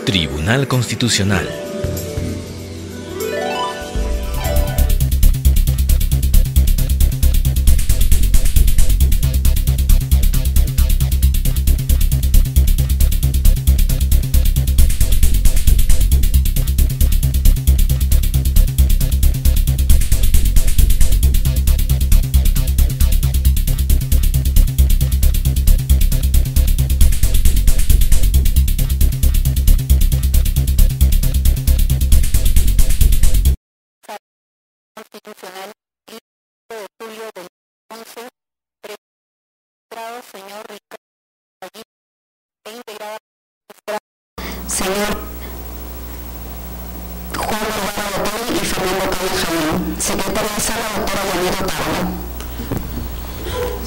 Tribunal Constitucional. Constitucional, 1 de julio del 11, registrado señor Ricardo Gallito, e integrada señor Juan Guevara Botón y Fernando Pérez Jamón. Secretaria de Sala, doctora Yanira Pardo.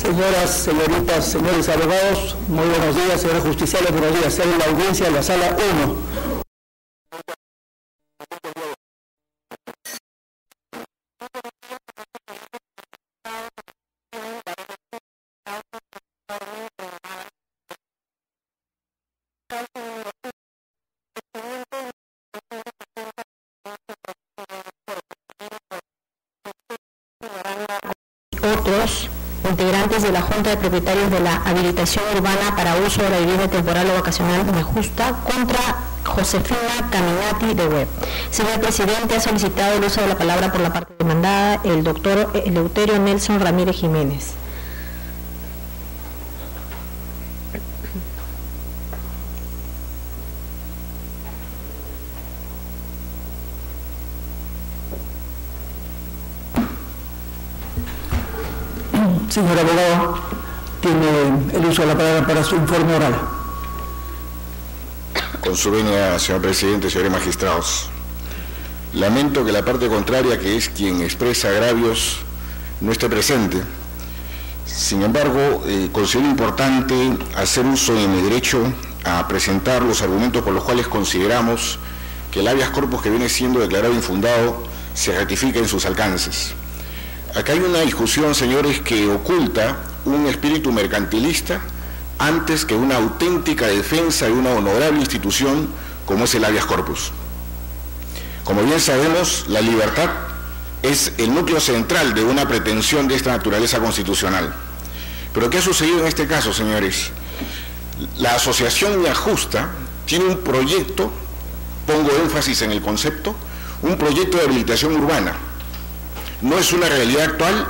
Señoras, señoritas, señores abogados, muy buenos días. Señores justiciales, buenos días. Se abre la audiencia en la sala 1. Otros integrantes de la Junta de Propietarios de la Habilitación Urbana para uso de la vivienda temporal o vacacional Injusta contra Josefina Caminati de Web. Señor presidente, ha solicitado el uso de la palabra por la parte demandada el doctor Eleuterio Nelson Ramírez Jiménez. Señor abogado, tiene el uso de la palabra para su informe oral. Con su venia, señor presidente, señores magistrados. Lamento que la parte contraria, que es quien expresa agravios, no esté presente. Sin embargo, considero importante hacer uso de mi derecho a presentar los argumentos por los cuales consideramos que el habeas corpus que viene siendo declarado infundado se ratifica en sus alcances. Acá hay una discusión, señores, que oculta un espíritu mercantilista antes que una auténtica defensa de una honorable institución como es el habeas corpus. Como bien sabemos, la libertad es el núcleo central de una pretensión de esta naturaleza constitucional. Pero ¿qué ha sucedido en este caso, señores? La asociación Injusta tiene un proyecto, pongo énfasis en el concepto, un proyecto de habilitación urbana. No es una realidad actual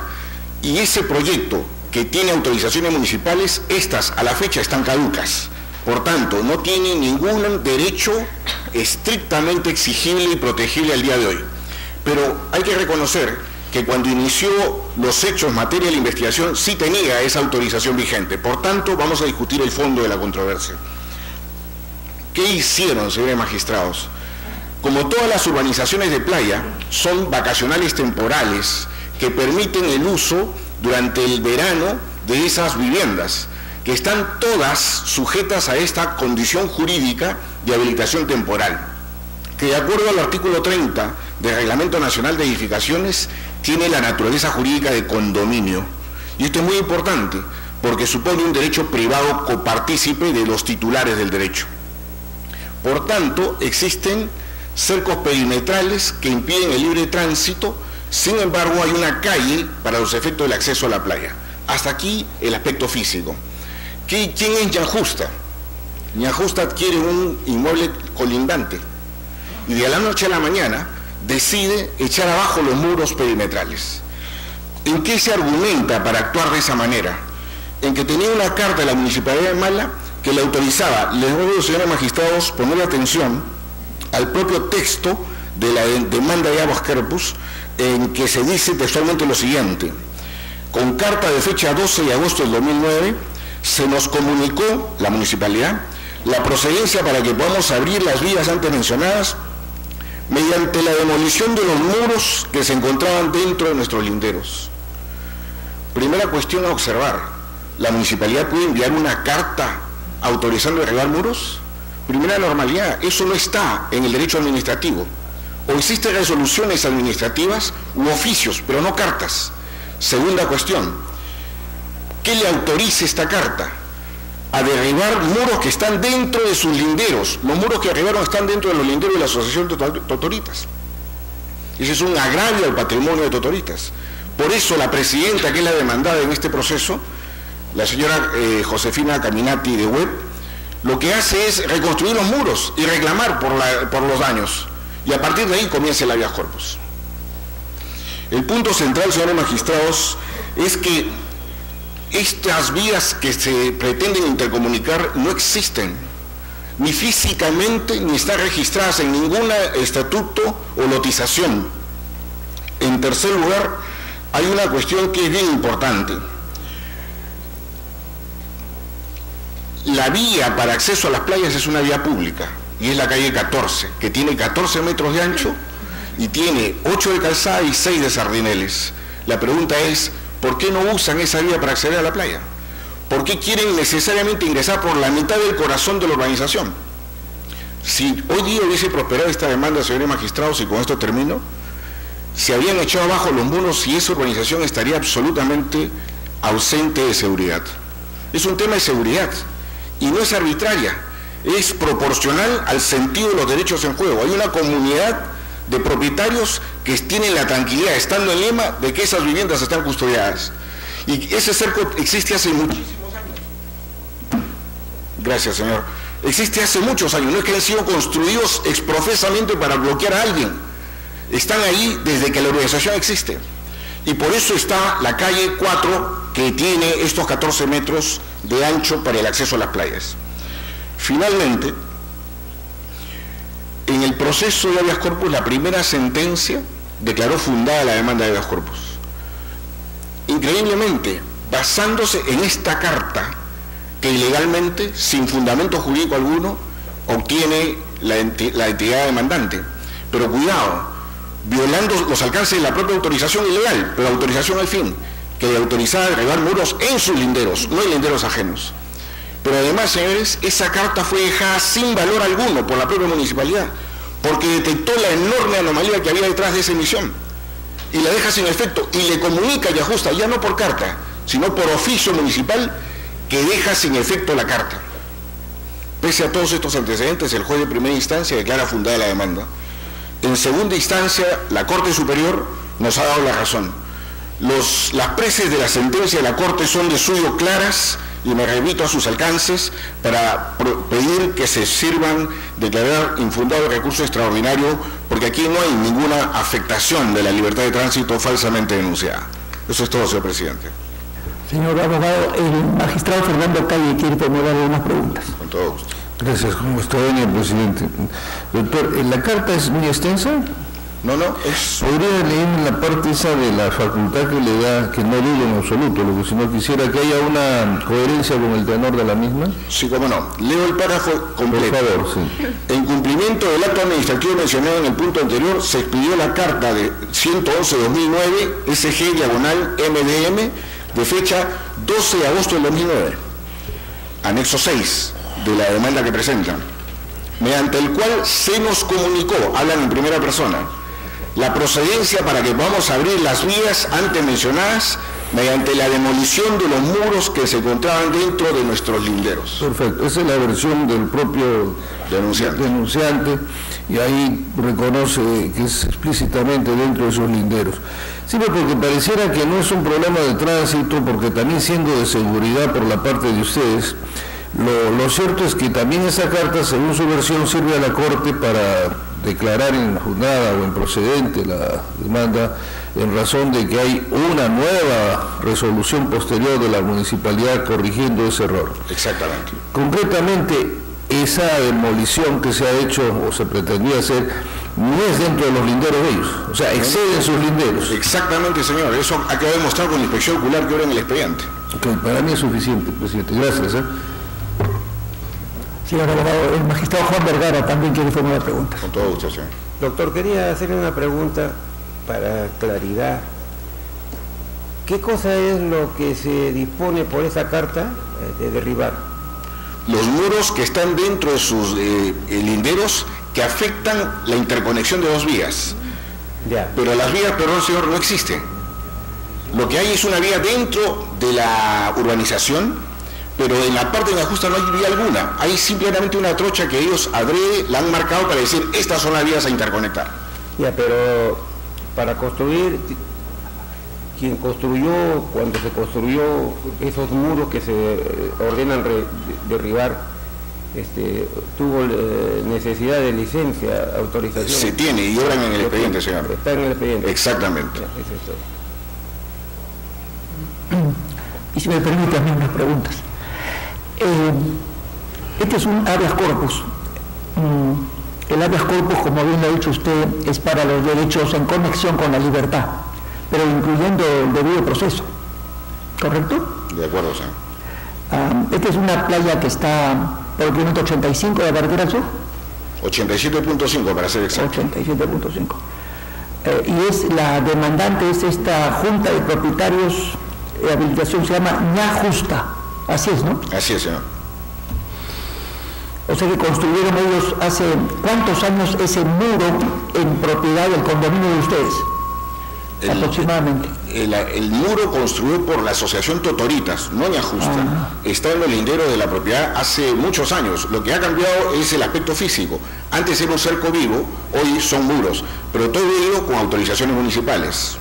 y ese proyecto que tiene autorizaciones municipales, estas a la fecha están caducas. Por tanto, no tiene ningún derecho estrictamente exigible y protegible al día de hoy. Pero hay que reconocer que cuando inició los hechos en materia de la investigación sí tenía esa autorización vigente. Por tanto, vamos a discutir el fondo de la controversia. ¿Qué hicieron, señores magistrados? Como todas las urbanizaciones de playa, son vacacionales temporales que permiten el uso durante el verano de esas viviendas, que están todas sujetas a esta condición jurídica de habilitación temporal, que de acuerdo al artículo 30 del Reglamento Nacional de Edificaciones tiene la naturaleza jurídica de condominio. Y esto es muy importante porque supone un derecho privado copartícipe de los titulares del derecho. Por tanto, existen cercos perimetrales que impiden el libre tránsito. Sin embargo, hay una calle para los efectos del acceso a la playa. Hasta aquí el aspecto físico. ¿Quién es Injusta? Injusta adquiere un inmueble colindante y de la noche a la mañana decide echar abajo los muros perimetrales. ¿En qué se argumenta para actuar de esa manera? En que tenía una carta de la Municipalidad de Mala que le autorizaba. Les ruego, señores magistrados, poner atención al propio texto de la demanda de habeas corpus, en que se dice textualmente lo siguiente: con carta de fecha 12 de agosto del 2009, se nos comunicó, la municipalidad, la procedencia para que podamos abrir las vías antes mencionadas mediante la demolición de los muros que se encontraban dentro de nuestros linderos. Primera cuestión a observar: ¿la municipalidad puede enviar una carta autorizando derribar muros? Primera normalidad, eso no está en el derecho administrativo. O existen resoluciones administrativas u oficios, pero no cartas. Segunda cuestión: ¿qué le autoriza esta carta? a derribar muros que están dentro de sus linderos. Los muros que derribaron están dentro de los linderos de la Asociación de Totoritas. Ese es un agravio al patrimonio de Totoritas. Por eso la presidenta, que es la demandada en este proceso, la señora Josefina Caminati de Web, lo que hace es reconstruir los muros y reclamar por los daños. Y a partir de ahí comienza el habeas corpus. El punto central, señores magistrados, es que estas vías que se pretenden intercomunicar no existen, ni físicamente, ni están registradas en ningún estatuto o lotización. En tercer lugar, hay una cuestión que es bien importante. La vía para acceso a las playas es una vía pública, y es la calle 14, que tiene 14 metros de ancho y tiene 8 de calzada y 6 de sardineles. La pregunta es, ¿por qué no usan esa vía para acceder a la playa? ¿Por qué quieren necesariamente ingresar por la mitad del corazón de la urbanización? Si hoy día hubiese prosperado esta demanda, señores magistrados, y con esto termino, se habían echado abajo los muros y esa urbanización estaría absolutamente ausente de seguridad. Es un tema de seguridad y no es arbitraria, es proporcional al sentido de los derechos en juego. Hay una comunidad de propietarios que tienen la tranquilidad, estando en Lima, de que esas viviendas están custodiadas. Y ese cerco existe hace muchísimos años. Gracias, señor. Existe hace muchos años, no es que han sido construidos exprofesamente para bloquear a alguien. Están ahí desde que la urbanización existe. Y por eso está la calle 4, que tiene estos 14 metros de ancho para el acceso a las playas. Finalmente, en el proceso de habeas corpus, la primera sentencia declaró fundada la demanda de habeas corpus. Increíblemente, basándose en esta carta que ilegalmente, sin fundamento jurídico alguno, obtiene la entidad demandante. Pero cuidado, violando los alcances de la propia autorización ilegal, pero autorización al fin, que le autorizaba a derribar muros en sus linderos, no en linderos ajenos. Pero además, señores, esa carta fue dejada sin valor alguno por la propia municipalidad, porque detectó la enorme anomalía que había detrás de esa emisión, y la deja sin efecto, y le comunica y ajusta, ya no por carta, sino por oficio municipal, que deja sin efecto la carta. Pese a todos estos antecedentes, el juez de primera instancia declara fundada la demanda. En segunda instancia, la Corte Superior nos ha dado la razón. Las preces de la sentencia de la Corte son de suyo claras, y me remito a sus alcances para pedir que se sirvan declarar infundado el recurso extraordinario, porque aquí no hay ninguna afectación de la libertad de tránsito falsamente denunciada. Eso es todo, señor presidente. Señor abogado, el magistrado Fernando Calle quiere formularle unas preguntas. Con todo gusto. Gracias, como está bien, presidente. Doctor, ¿la carta es muy extensa? No, es... ¿Podría leer la parte esa de la facultad que le da, que no dudo en absoluto, lo que si no quisiera que haya una coherencia con el tenor de la misma? Sí, cómo no. Leo el párrafo completo. Por favor, sí. En cumplimiento del acto administrativo mencionado en el punto anterior, se expidió la carta de 111-2009, SG/MDM, de fecha 12 de agosto del 2009, anexo 6 de la demanda que presentan, mediante el cual se nos comunicó, hablan en primera persona, la procedencia para que podamos abrir las vías antes mencionadas mediante la demolición de los muros que se encontraban dentro de nuestros linderos. Perfecto, esa es la versión del propio denunciante y ahí reconoce que es explícitamente dentro de sus linderos. Sí, porque pareciera que no es un problema de tránsito, porque también siendo de seguridad por la parte de ustedes, lo cierto es que también esa carta, según su versión, sirve a la Corte para declarar infundada o improcedente la demanda en razón de que hay una nueva resolución posterior de la municipalidad corrigiendo ese error. Exactamente. Concretamente, esa demolición que se ha hecho o se pretendía hacer no es dentro de los linderos de ellos, o sea, exceden sus linderos. Exactamente, señor, eso ha quedado demostrado con la inspección ocular que ahora en el expediente. Okay, para mí es suficiente, presidente. Gracias. Señor abogado, el magistrado Juan Vergara también quiere formular preguntas. Con todo gusto, señor. Doctor, quería hacerle una pregunta para claridad. ¿Qué cosa es lo que se dispone por esa carta de derribar? Los muros que están dentro de sus linderos que afectan la interconexión de dos vías. Ya. Pero las vías, perdón señor, no existen. Lo que hay es una vía dentro de la urbanización, pero en la parte de la justa no hay vía alguna, hay simplemente una trocha que ellos adrede, la han marcado para decir, estas son las vías a interconectar. Ya, pero para construir, quien construyó, cuando se construyó esos muros que se ordenan derribar, tuvo necesidad de licencia, autorización. Se tiene y obran en el expediente, señor. Está en el expediente. Exactamente. Ya, eso es todo. Y si me permite a mí unas preguntas. Este es un habeas corpus. El habeas corpus, como bien lo ha dicho usted, es para los derechos en conexión con la libertad, pero incluyendo el debido proceso. ¿Correcto? De acuerdo, señor. Esta es una playa que está por el kilómetro 85 de la carretera al sur. 87.5 para ser exacto. 87.5. Y es la demandante, es esta Junta de Propietarios de Habilitación, se llama ña justa. Así es, ¿no? Así es, señor. O sea que construyeron ellos hace ¿cuántos años ese muro en propiedad del condominio de ustedes? Aproximadamente. El muro construido por la Asociación Totoritas, no ña justa, está en los linderos de la propiedad hace muchos años. Lo que ha cambiado es el aspecto físico. Antes era un cerco vivo, hoy son muros, pero todo ello con autorizaciones municipales.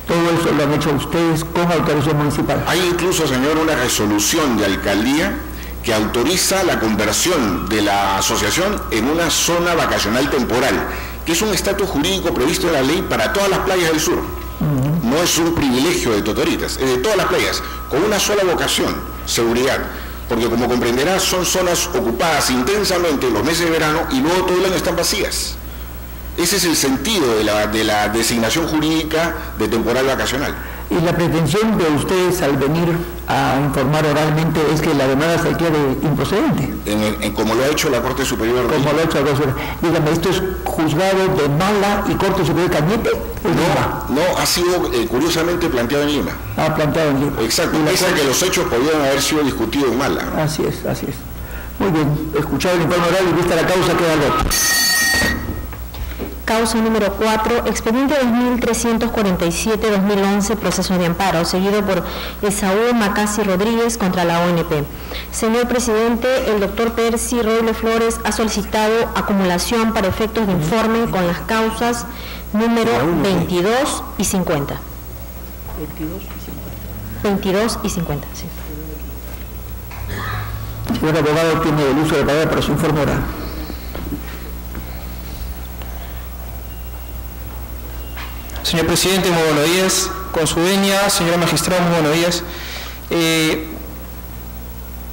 Todo eso lo han hecho ustedes con autorización municipal. Hay incluso, señor, una resolución de alcaldía que autoriza la conversión de la asociación en una zona vacacional temporal, que es un estatus jurídico previsto en la ley para todas las playas del sur. No es un privilegio de Totoritas, es de todas las playas, con una sola vocación, seguridad. Porque como comprenderás, son zonas ocupadas intensamente en los meses de verano y luego todo el año están vacías. Ese es el sentido de la designación jurídica de temporal vacacional. Y la pretensión de ustedes al venir a informar oralmente es que la demanda se declare improcedente. Como lo ha hecho la Corte Superior. Como lo ha hecho la Corte Superior. Dígame, ¿esto es juzgado de Mala y Corte Superior de Cañete? No, ha sido curiosamente planteado en Lima. Planteado en Lima. Exacto, pese a que los hechos podrían haber sido discutidos en Mala. Así es, así es. Muy bien, escuchado el informe oral y vista la causa, queda el voto. Causa número 4, expediente 2347-2011, proceso de amparo, seguido por Esaú Macasi Rodríguez contra la ONP. Señor presidente, el doctor Percy Roble Flores ha solicitado acumulación para efectos de informe con las causas número 22 y 50. 22 y 50, sí. Señor abogado, tiene el uso de la palabra para su informe oral. Señor presidente, muy buenos días. Con su venia, señora magistrada, muy buenos días.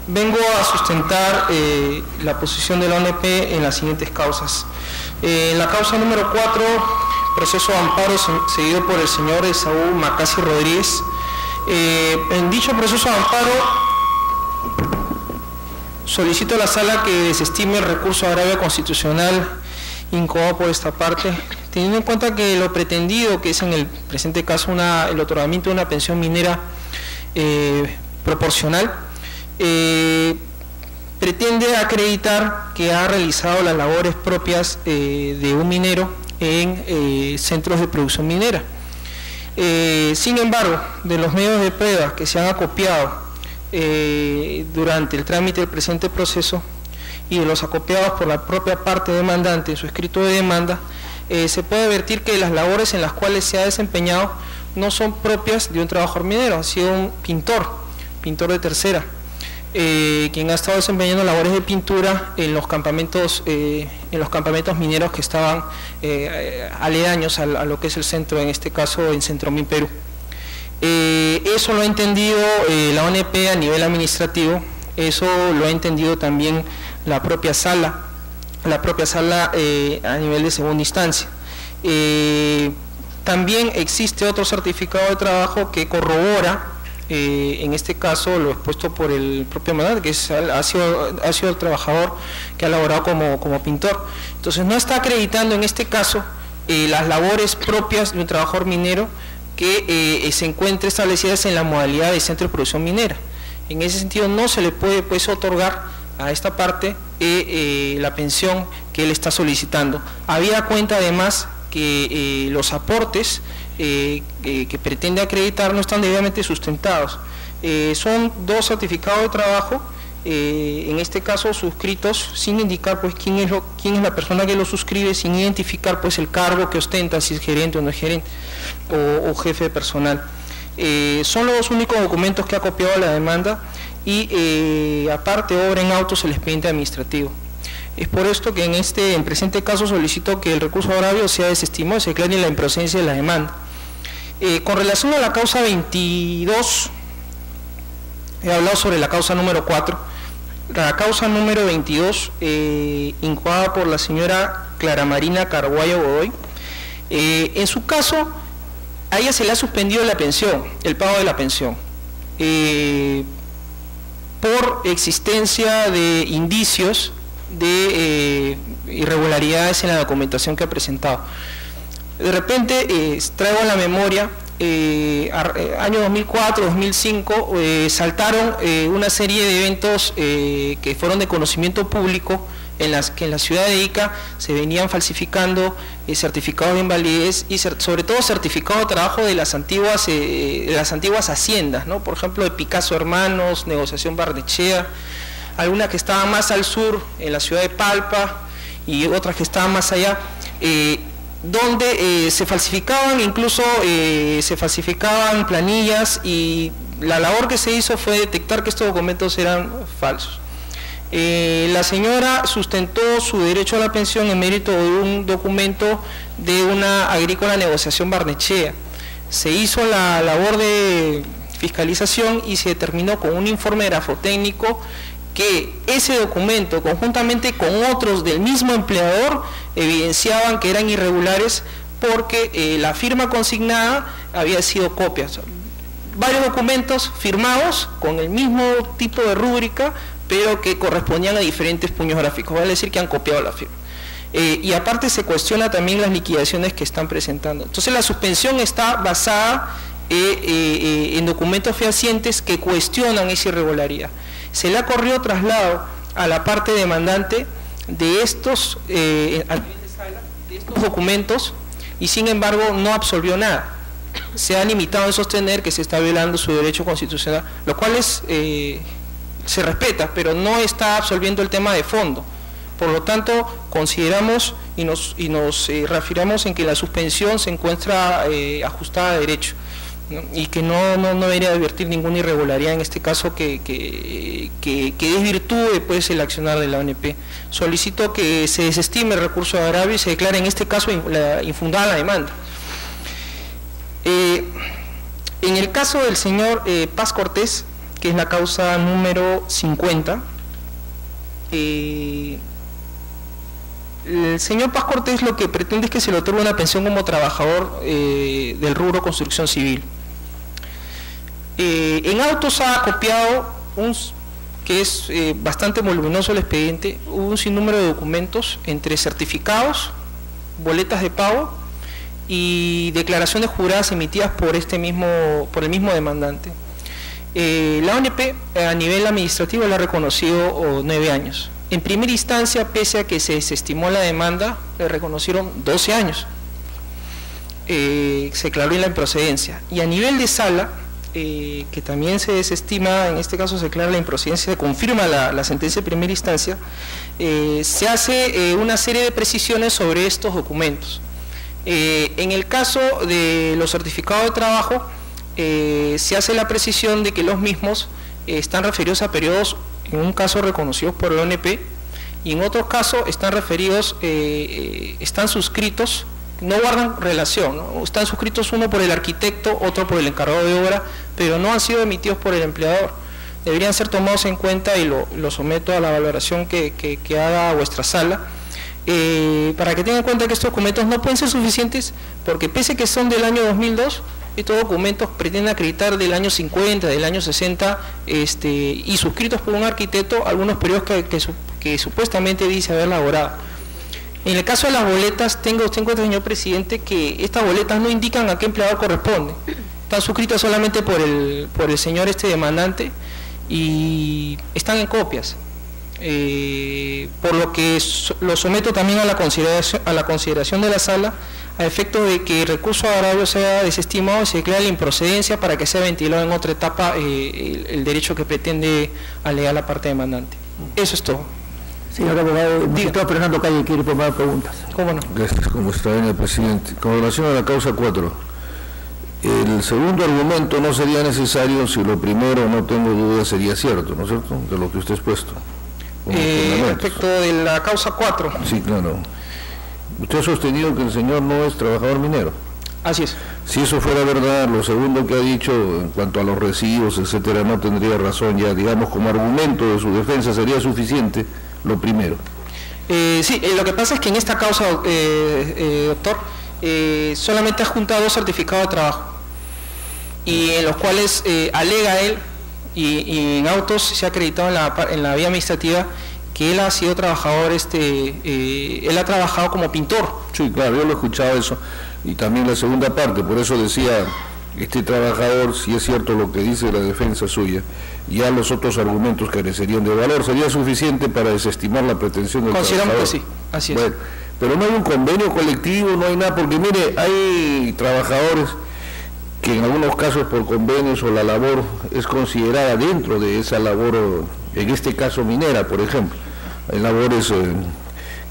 Vengo a sustentar la posición de la ONP en las siguientes causas. En la causa número 4, proceso de amparo seguido por el señor Esaú Macasi Rodríguez. En dicho proceso de amparo, solicito a la sala que desestime el recurso de agravio constitucional incoado por esta parte, teniendo en cuenta que lo pretendido, que es en el presente caso el otorgamiento de una pensión minera proporcional, pretende acreditar que ha realizado las labores propias de un minero en centros de producción minera. Sin embargo, de los medios de prueba que se han acopiado durante el trámite del presente proceso y de los acopiados por la propia parte demandante en su escrito de demanda, se puede advertir que las labores en las cuales se ha desempeñado no son propias de un trabajador minero, ha sido un pintor de tercera, quien ha estado desempeñando labores de pintura en los campamentos mineros que estaban aledaños a lo que es el centro, en este caso en Centromin, Perú. Eso lo ha entendido la ONP a nivel administrativo, eso lo ha entendido también la propia sala a nivel de segunda instancia. También existe otro certificado de trabajo que corrobora, en este caso lo expuesto por el propio demandante, que ha sido el trabajador que ha laborado como pintor. Entonces no está acreditando en este caso las labores propias de un trabajador minero que se encuentre establecidas en la modalidad de centro de producción minera. En ese sentido no se le puede otorgar a esta parte la pensión que él está solicitando. Habida cuenta además que los aportes que pretende acreditar no están debidamente sustentados. Son 2 certificados de trabajo, en este caso suscritos sin indicar pues quién es la persona que lo suscribe, sin identificar pues el cargo que ostenta, si es gerente o no es gerente, o jefe de personal. Son los únicos documentos que ha copiado la demanda y aparte obra en autos el expediente administrativo. Es por esto que en presente caso solicito que el recurso agravio sea desestimado y se declare la improcedencia de la demanda. Con relación a la causa 22, he hablado sobre la causa número 4. La causa número 22, incoada por la señora Clara Marina Carguayo Godoy. En su caso, a ella se le ha suspendido la pensión, el pago de la pensión, por existencia de indicios de irregularidades en la documentación que ha presentado. De repente traigo a la memoria, año 2004, 2005, saltaron una serie de eventos que fueron de conocimiento público, en las que en la ciudad de Ica se venían falsificando certificados de invalidez y sobre todo certificados de trabajo de las antiguas haciendas, ¿no? Por ejemplo, de Picasso Hermanos, Negociación Barnechea, algunas que estaban más al sur, en la ciudad de Palpa, y otras que estaban más allá, donde se falsificaban, incluso se falsificaban planillas, y la labor que se hizo fue detectar que estos documentos eran falsos. La señora sustentó su derecho a la pensión en mérito de un documento de una agrícola negociación Barnechea. Se hizo la labor de fiscalización y se determinó con un informe grafotécnico que ese documento, conjuntamente con otros del mismo empleador, evidenciaban que eran irregulares porque la firma consignada había sido copia. Varios documentos firmados con el mismo tipo de rúbrica, pero que correspondían a diferentes puños gráficos, vale decir que han copiado la firma. Y aparte se cuestiona también las liquidaciones que están presentando. Entonces la suspensión está basada en documentos fehacientes que cuestionan esa irregularidad. Se le ha corrido traslado a la parte demandante de estos, al nivel de sala, de estos documentos, y sin embargo no absolvió nada. Se ha limitado en sostener que se está violando su derecho constitucional, lo cual es, se respeta, pero no está absolviendo el tema de fondo. Por lo tanto, consideramos y nos reafirmamos en que la suspensión se encuentra ajustada a derecho, ¿no? Y que no debería advertir ninguna irregularidad en este caso que desvirtúe pues el accionar de la ONP. Solicito que se desestime el recurso de agravio y se declare en este caso infundada la demanda. En el caso del señor Paz Cortés, que es la causa número 50, el señor Paz Cortés lo que pretende es que se le otorgue una pensión como trabajador del rubro construcción civil. En autos ha copiado, que es bastante voluminoso el expediente, un sinnúmero de documentos entre certificados, boletas de pago y declaraciones juradas emitidas por el mismo demandante. La ONP a nivel administrativo le ha reconocido 9 años. En primera instancia, pese a que se desestimó la demanda, le reconocieron 12 años. Se declaró en la improcedencia. Y a nivel de sala, que también se desestima, en este caso se declara la improcedencia, se confirma la sentencia de primera instancia, se hace una serie de precisiones sobre estos documentos. En el caso de los certificados de trabajo, se hace la precisión de que los mismos están referidos a periodos, en un caso reconocidos por el ONP, y en otro caso están referidos, están suscritos, no guardan relación, ¿no? Están suscritos uno por el arquitecto, otro por el encargado de obra, pero no han sido emitidos por el empleador. Deberían ser tomados en cuenta y lo someto a la valoración que haga vuestra sala, para que tengan en cuenta que estos documentos no pueden ser suficientes, porque pese a que son del año 2002, estos documentos pretenden acreditar del año 50, del año 60, y suscritos por un arquitecto algunos periodos que supuestamente dice haber elaborado. En el caso de las boletas, tengo en cuenta, señor presidente, que estas boletas no indican a qué empleador corresponde. Están suscritas solamente por el señor demandante y están en copias. Por lo que lo someto también a la consideración de la sala, a efecto de que el recurso agravio sea desestimado y se declara la improcedencia para que sea ventilado en otra etapa el derecho que pretende alegar la parte demandante. Eso es todo. Señor abogado, el magistrado Fernando Calle quiere formar preguntas. ¿Cómo no? Gracias, como está bien el presidente. Con relación a la causa 4, el segundo argumento no sería necesario si lo primero, no tengo duda, sería cierto, ¿no es cierto?, de lo que usted ha expuesto. Respecto de la causa 4. Sí, claro. Usted ha sostenido que el señor no es trabajador minero. Así es. Si eso fuera verdad, lo segundo que ha dicho en cuanto a los recibos, etcétera, no tendría razón ya, digamos, como argumento de su defensa sería suficiente lo primero. Sí, lo que pasa es que en esta causa, doctor, solamente ha juntado 2 certificados de trabajo, y en los cuales alega él, y en autos se ha acreditado en la vía administrativa, que él ha sido trabajador, él ha trabajado como pintor. Sí, claro, yo lo he escuchado eso, y también la segunda parte, por eso decía, este trabajador, si es cierto lo que dice la defensa suya, ya los otros argumentos carecerían de valor, sería suficiente para desestimar la pretensión del trabajador. Consideramos que sí, así es. Bueno, pero no hay un convenio colectivo, no hay nada, porque mire, hay trabajadores que en algunos casos por convenios o la labor es considerada dentro de esa labor, en este caso minera, por ejemplo. Hay labores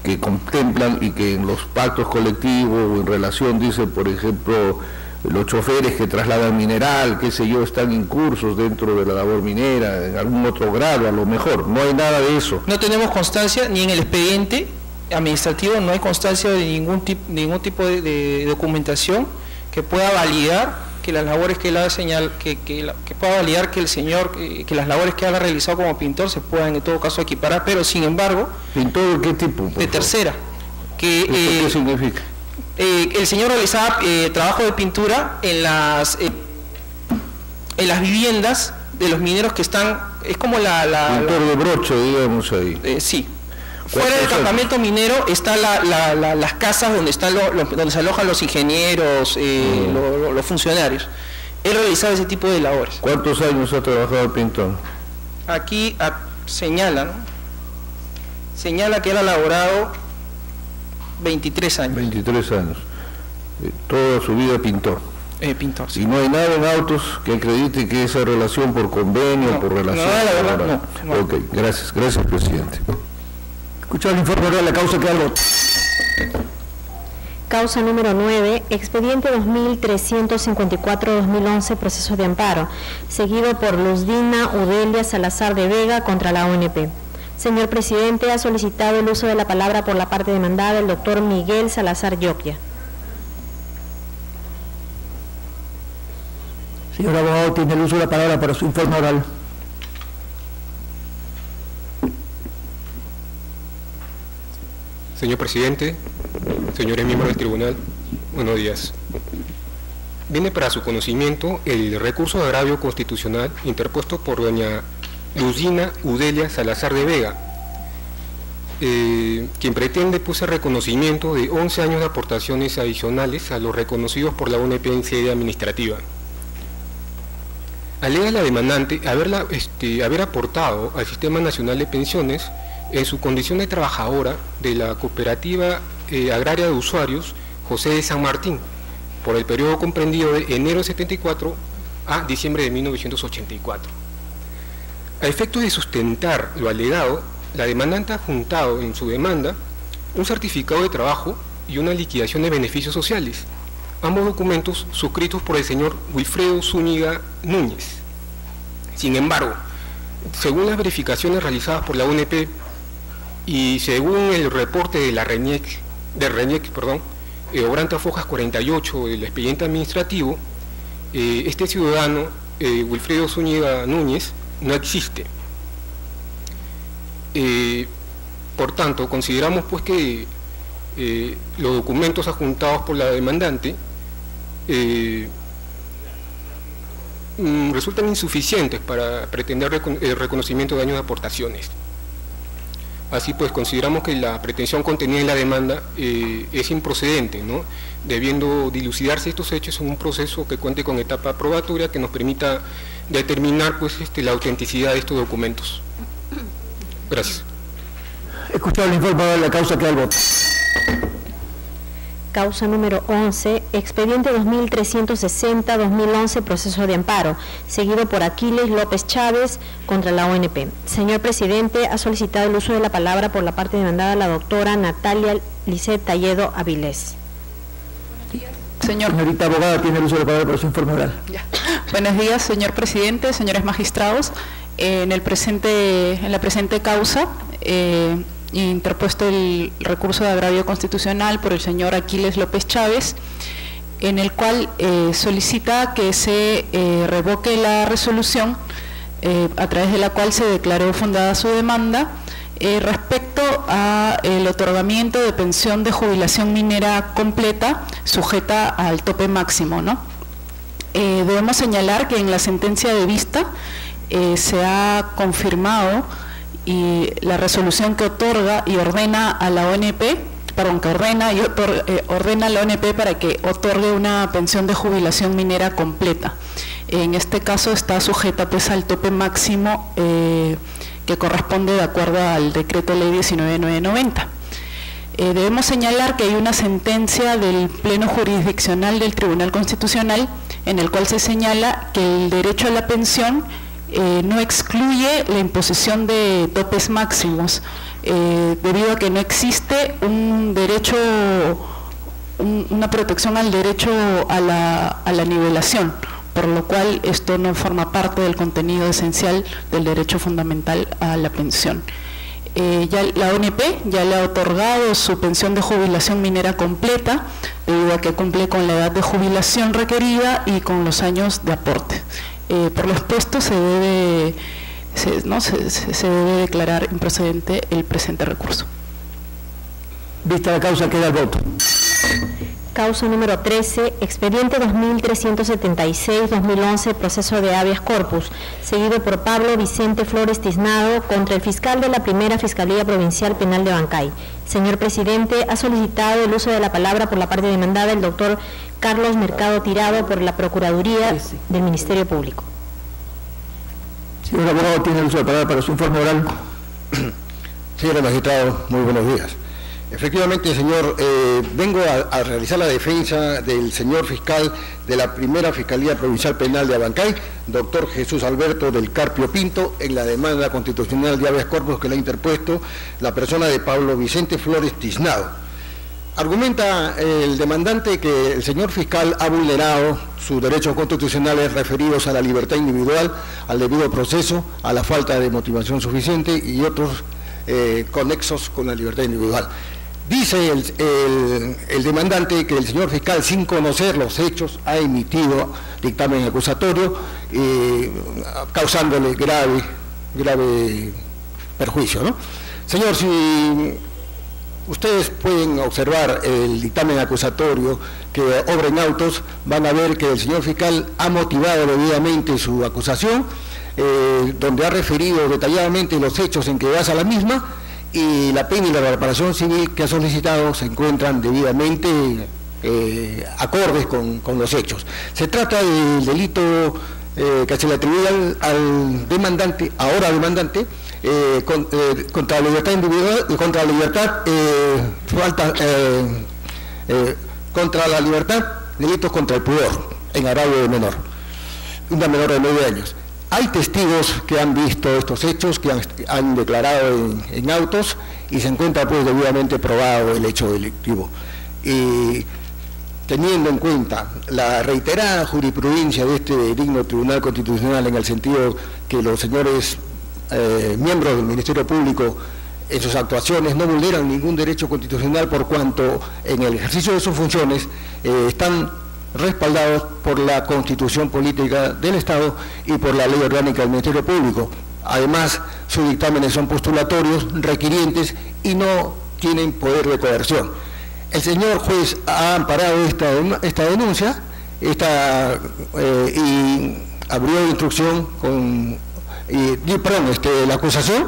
que contemplan y que en los pactos colectivos o en relación, dice, por ejemplo, los choferes que trasladan mineral, qué sé yo, están incursos dentro de la labor minera, en algún otro grado a lo mejor. No hay nada de eso. No tenemos constancia, ni en el expediente administrativo no hay constancia de ningún tipo de documentación que pueda validar que las labores que él ha señalado, que pueda validar que el señor, que las labores que él ha realizado como pintor se puedan en todo caso equiparar, pero sin embargo... ¿Pintor de qué tipo? De tercera. ¿Qué significa? El señor realizaba trabajo de pintura en las viviendas de los mineros que están, es como pintor de broche, digamos ahí. Sí. Fuera del campamento minero están las casas donde donde se alojan los ingenieros, los funcionarios. Él realizaba ese tipo de labores. ¿Cuántos años ha trabajado el pintor? Aquí señala, ¿no? Señala que él ha laborado 23 años. 23 años. Toda su vida pintor. Pintor, sí. Y no hay nada en autos que acredite que esa relación por convenio, no, por relación... No, la verdad, no. Ok, gracias, presidente. Escuchado el informe de la causa que algo. Causa número 9, expediente 2354-2011, proceso de amparo, seguido por Luzdina Udelia Salazar de Vega contra la ONP. Señor presidente, ha solicitado el uso de la palabra por la parte demandada el doctor Miguel Salazar Llopia. Señor abogado, tiene el uso de la palabra para su informe oral. Señor presidente, señores miembros del tribunal, buenos días. Viene para su conocimiento el recurso de agravio constitucional interpuesto por doña Luzdina Udelia Salazar de Vega, quien pretende el reconocimiento de 11 años de aportaciones adicionales a los reconocidos por la ONP en sede administrativa. Alega la demandante haber aportado al Sistema Nacional de Pensiones en su condición de trabajadora de la Cooperativa Agraria de Usuarios José de San Martín, por el periodo comprendido de enero de 74 a diciembre de 1984. A efectos de sustentar lo alegado, la demandante ha juntado en su demanda un certificado de trabajo y una liquidación de beneficios sociales, ambos documentos suscritos por el señor Wilfredo Zúñiga Núñez. Sin embargo, según las verificaciones realizadas por la ONP y según el reporte de la RENIEC, obrante a fojas 48 del expediente administrativo, este ciudadano, Wilfredo Zúñiga Núñez, no existe. Por tanto, consideramos que los documentos adjuntados por la demandante resultan insuficientes para pretender el reconocimiento de daños de aportaciones. Así pues, consideramos que la pretensión contenida en la demanda es improcedente, ¿no?, debiendo dilucidarse estos hechos en un proceso que cuente con etapa probatoria que nos permita determinar la autenticidad de estos documentos. Gracias. Escuchado el informe de la causa que al voto. Causa número 11, expediente 2360-2011, proceso de amparo, seguido por Aquiles López Chávez contra la ONP. Señor presidente, ha solicitado el uso de la palabra por la parte demandada la doctora Natalia Lisset Talledo Avilés. Señorita abogada, tiene el uso de la palabra para su informe oral. Ya. Buenos días, señor presidente, señores magistrados. En la presente causa, interpuesto el recurso de agravio constitucional por el señor Aquiles López Chávez, en el cual solicita que se revoque la resolución a través de la cual se declaró fundada su demanda respecto a el otorgamiento de pensión de jubilación minera completa sujeta al tope máximo, ¿no? Debemos señalar que en la sentencia de vista se ha confirmado y la resolución que otorga y ordena a la ONP, ordena a la ONP para que otorgue una pensión de jubilación minera completa. En este caso está sujeta pues al tope máximo que corresponde de acuerdo al decreto ley 19.990. Debemos señalar que hay una sentencia del Pleno Jurisdiccional del Tribunal Constitucional en el cual se señala que el derecho a la pensión no excluye la imposición de topes máximos, debido a que no existe un derecho, una protección al derecho a la nivelación, por lo cual esto no forma parte del contenido esencial del derecho fundamental a la pensión. Ya la ONP ya le ha otorgado su pensión de jubilación minera completa, debido a que cumple con la edad de jubilación requerida y con los años de aporte. Por lo expuesto se debe declarar improcedente el presente recurso. Vista la causa, queda el voto. Causa número 13, expediente 2376-2011, proceso de habeas corpus, seguido por Pablo Vicente Flores Tiznado contra el fiscal de la Primera Fiscalía Provincial Penal de Bancay. Señor presidente, ha solicitado el uso de la palabra por la parte demandada el doctor Carlos Mercado Tirado por la Procuraduría del Ministerio Público. Señor abogado, tiene el uso de la palabra para su informe oral. Señor magistrado, muy buenos días. Efectivamente, señor, vengo a realizar la defensa del señor fiscal de la Primera Fiscalía Provincial Penal de Abancay, doctor Jesús Alberto del Carpio Pinto, en la demanda constitucional de habeas corpus que le ha interpuesto la persona de Pablo Vicente Flores Tiznado. Argumenta el demandante que el señor fiscal ha vulnerado sus derechos constitucionales referidos a la libertad individual, al debido proceso, a la falta de motivación suficiente y otros conexos con la libertad individual. Dice el demandante que el señor fiscal, sin conocer los hechos, ha emitido dictamen acusatorio, causándole grave perjuicio, ¿no? Señor, si ustedes pueden observar el dictamen acusatorio que obra en autos, van a ver que el señor fiscal ha motivado debidamente su acusación, donde ha referido detalladamente los hechos en que basa la misma, y la pena y la reparación civil que ha solicitado se encuentran debidamente acordes con los hechos. Se trata del delito que se le atribuye al demandante, ahora demandante, contra la libertad individual, contra la libertad, delitos contra el pudor, en agravio de menor, una menor de 9 años. Hay testigos que han visto estos hechos, que han declarado en autos, y se encuentra pues debidamente probado el hecho delictivo. Y teniendo en cuenta la reiterada jurisprudencia de este digno Tribunal Constitucional, en el sentido que los señores miembros del Ministerio Público en sus actuaciones no vulneran ningún derecho constitucional, por cuanto en el ejercicio de sus funciones están respaldados por la Constitución Política del Estado y por la Ley Orgánica del Ministerio Público. Además, sus dictámenes son postulatorios, requirientes y no tienen poder de coerción. El señor juez ha amparado esta denuncia y abrió instrucción la acusación,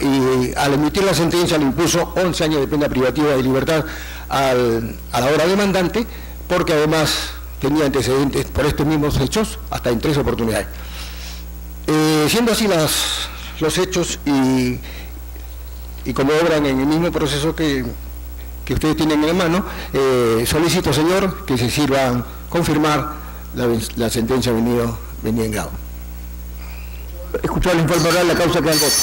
y al emitir la sentencia le impuso 11 años de pena privativa de libertad a la hora demandante, porque además tenía antecedentes por estos mismos hechos hasta en 3 oportunidades. Siendo así los hechos y como obran en el mismo proceso que que ustedes tienen en la mano, solicito, señor, que se sirvan confirmar la sentencia venida en grado. Escuchado el informe oral, la causa queda al voto.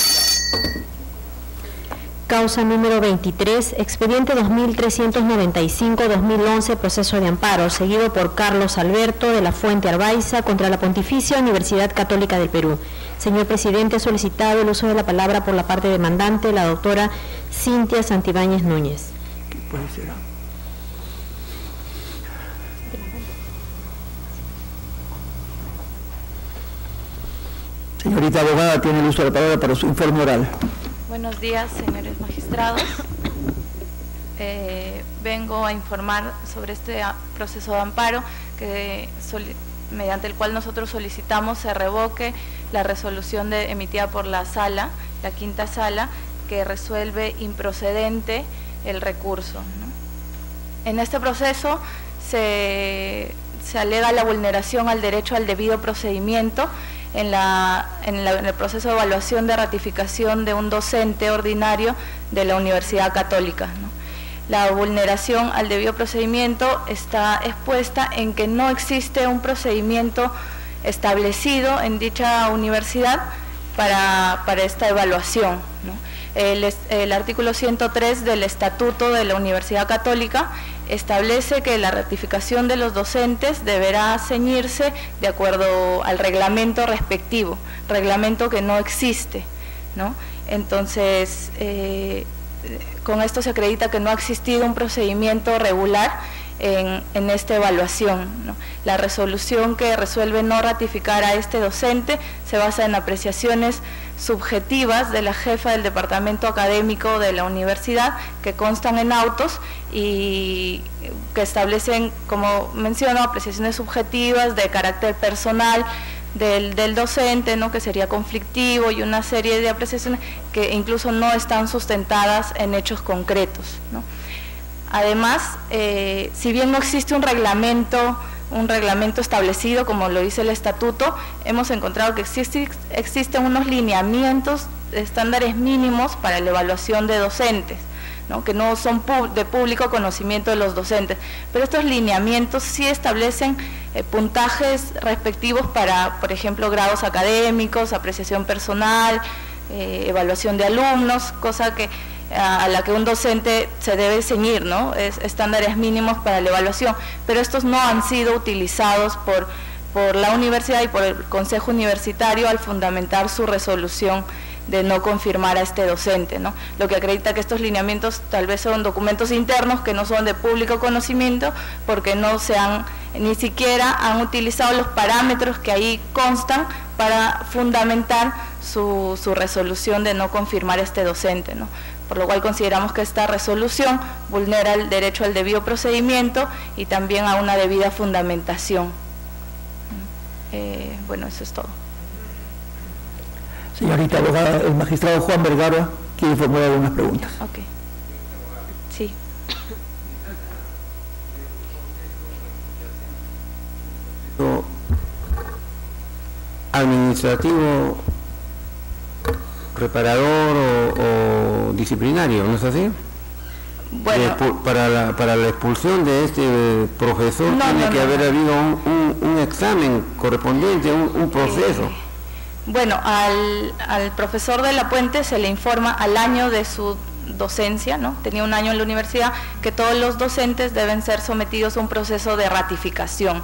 Causa número 23, expediente 2395-2011, proceso de amparo, seguido por Carlos Alberto de la Fuente Arbaiza contra la Pontificia Universidad Católica del Perú. Señor presidente, ha solicitado el uso de la palabra por la parte demandante, la doctora Cintia Santibáñez Núñez. ¿Qué puede ser? Señorita abogada, tiene el uso de la palabra para su informe oral. Buenos días, señores magistrados. Vengo a informar sobre este proceso de amparo mediante el cual nosotros solicitamos se revoque la resolución emitida por la sala, la quinta sala, que resuelve improcedente el recurso, ¿no? En este proceso se alega la vulneración al derecho al debido procedimiento en el proceso de evaluación de ratificación de un docente ordinario de la Universidad Católica, ¿no? La vulneración al debido procedimiento está expuesta en que no existe un procedimiento establecido en dicha universidad para esta evaluación, ¿no? El artículo 103 del Estatuto de la Universidad Católica establece que la ratificación de los docentes deberá ceñirse de acuerdo al reglamento respectivo, reglamento que no existe, ¿no? Entonces, con esto se acredita que no ha existido un procedimiento regular en esta evaluación, ¿no? La resolución que resuelve no ratificar a este docente se basa en apreciaciones subjetivas de la jefa del departamento académico de la universidad que constan en autos y que establecen, como menciono, apreciaciones subjetivas de carácter personal del docente, ¿no? Que sería conflictivo, y una serie de apreciaciones que incluso no están sustentadas en hechos concretos, ¿no? Además, si bien no existe un reglamento establecido, como lo dice el estatuto, hemos encontrado que existen unos lineamientos, estándares mínimos para la evaluación de docentes, ¿no? Que no son de público conocimiento de los docentes, pero estos lineamientos sí establecen puntajes respectivos para, por ejemplo, grados académicos, apreciación personal, evaluación de alumnos, cosa a la que un docente se debe ceñir, ¿no? Estándares mínimos para la evaluación, pero estos no han sido utilizados por la universidad y por el Consejo Universitario al fundamentar su resolución de no confirmar a este docente, ¿no? Lo que acredita que estos lineamientos tal vez son documentos internos que no son de público conocimiento, porque ni siquiera han utilizado los parámetros que ahí constan para fundamentar su resolución de no confirmar a este docente, ¿no? Por lo cual consideramos que esta resolución vulnera el derecho al debido procedimiento y también a una debida fundamentación. Bueno, eso es todo. Señorita abogada, el magistrado Juan Vergara quiere formular algunas preguntas. Ok. Sí. Administrativo, reparador o disciplinario, ¿no es así? Bueno, para la expulsión de este profesor tiene que haber habido un examen correspondiente, un proceso. Bueno, al profesor de la Puente se le informa al año de su docencia, ¿no? Tenía un año en la universidad, que todos los docentes deben ser sometidos a un proceso de ratificación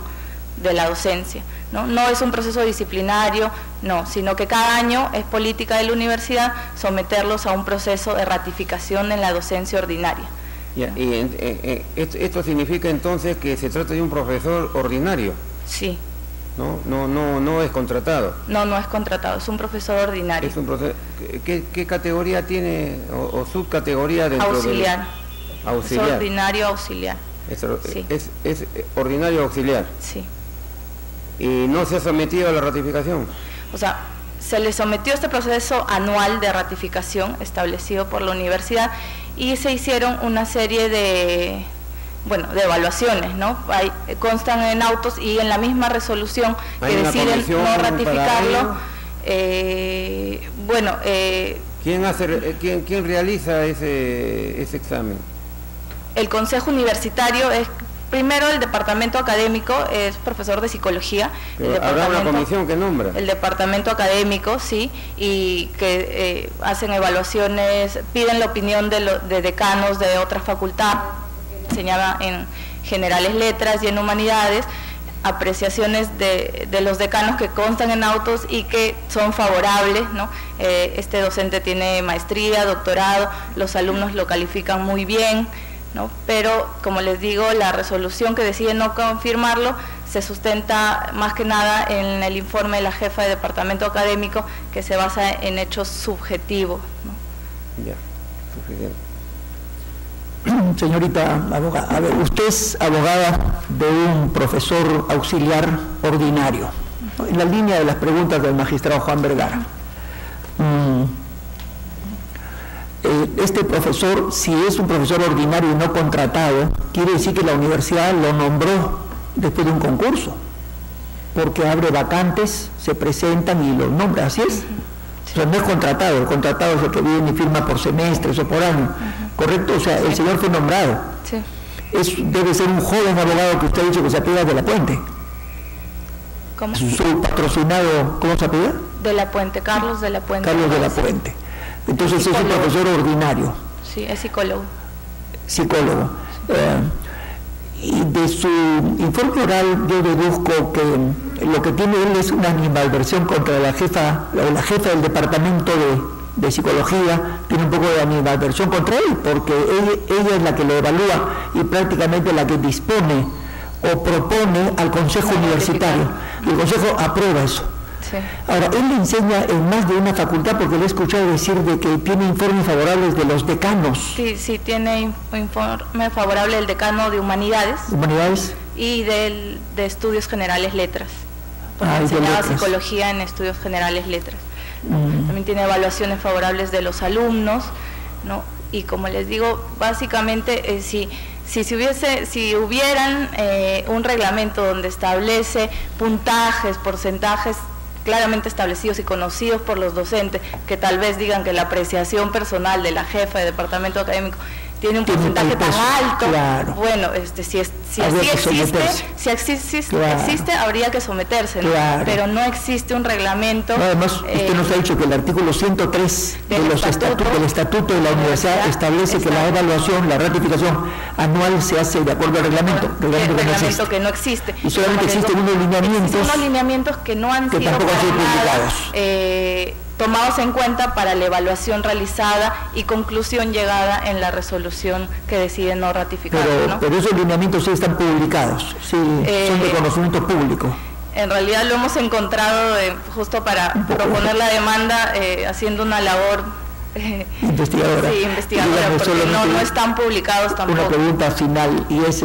de la docencia, ¿no? No es un proceso disciplinario, no, sino que cada año es política de la universidad someterlos a un proceso de ratificación en la docencia ordinaria. Ya, ¿no? Y esto significa entonces que se trata de un profesor ordinario. Sí. No es contratado. No es contratado, es un profesor ordinario. Es un profesor, ¿qué categoría tiene o subcategoría dentro auxiliar. Auxiliar. Es ordinario auxiliar. Sí. Es ordinario auxiliar. Sí. ¿Y no se ha sometido a la ratificación? O sea, se le sometió este proceso anual de ratificación establecido por la universidad y se hicieron una serie de evaluaciones, ¿no? Constan en autos y en la misma resolución que deciden no ratificarlo. ¿Quién realiza ese examen? el Consejo Universitario es, primero, el departamento académico es profesor de psicología. Habrá una comisión que nombra. El departamento académico, sí, y que hacen evaluaciones, piden la opinión de decanos de otras facultades, enseñaba en generales letras y en humanidades, apreciaciones de los decanos que constan en autos y que son favorables, ¿no? Este docente tiene maestría, doctorado, los alumnos lo califican muy bien, ¿no? Pero, como les digo, la resolución que decide no confirmarlo se sustenta más que nada en el informe de la jefa de departamento académico, que se basa en hechos subjetivos, ¿no? Ya, suficiente. Señorita abogada, a ver, usted es abogada de un profesor auxiliar ordinario, ¿no? En la línea de las preguntas del magistrado Juan Vergara. Este profesor, si es un profesor ordinario y no contratado, quiere decir que la universidad lo nombró después de un concurso, porque abre vacantes, se presentan y los nombra, ¿así es? O sea, no es contratado, el contratado es el que viene y firma por semestres o por año, ¿correcto? O sea, el señor fue nombrado. Sí. Debe ser un joven abogado que usted ha dicho que se apellida de la Puente. ¿Cómo? Su patrocinado, ¿cómo se apellida? De la Puente, Carlos de la Puente. Carlos de la Puente. Entonces es un profesor ordinario. Sí, es psicólogo. Psicólogo. Y de su informe oral yo deduzco que lo que tiene él es una animadversión contra la jefa del departamento de psicología, tiene un poco de animadversión contra él, porque ella es la que lo evalúa y prácticamente la que dispone o propone al consejo universitario, y el consejo aprueba eso. Sí. Ahora, él le enseña en más de una facultad, porque le he escuchado decir de que tiene informes favorables de los decanos. Sí, tiene informe favorable del decano de Humanidades. ¿Humanidades? Y de Estudios Generales Letras, porque enseñaba psicología en Estudios Generales Letras. También tiene evaluaciones favorables de los alumnos, ¿no? Y como les digo, básicamente, si hubieran un reglamento donde establece puntajes, porcentajes claramente establecidos y conocidos por los docentes, que tal vez digan que la apreciación personal de la jefa de departamento académico tiene un porcentaje tan alto, claro. Bueno, si existe, habría que someterse, ¿no? Claro. Pero no existe un reglamento. No, además, usted nos ha dicho que el artículo 103 del estatuto de la universidad establece que la evaluación, la ratificación anual se hace de acuerdo al reglamento. Reglamento que no existe. Y solamente existen unos lineamientos que no han sido publicados. Tomados en cuenta para la evaluación realizada y conclusión llegada en la resolución que decide no ratificar. Pero esos lineamientos sí están publicados, sí, son de conocimiento público. En realidad lo hemos encontrado justo para proponer la demanda, haciendo una labor investigadora. Sí, investigadora, porque no están publicados tampoco. Una pregunta final, y es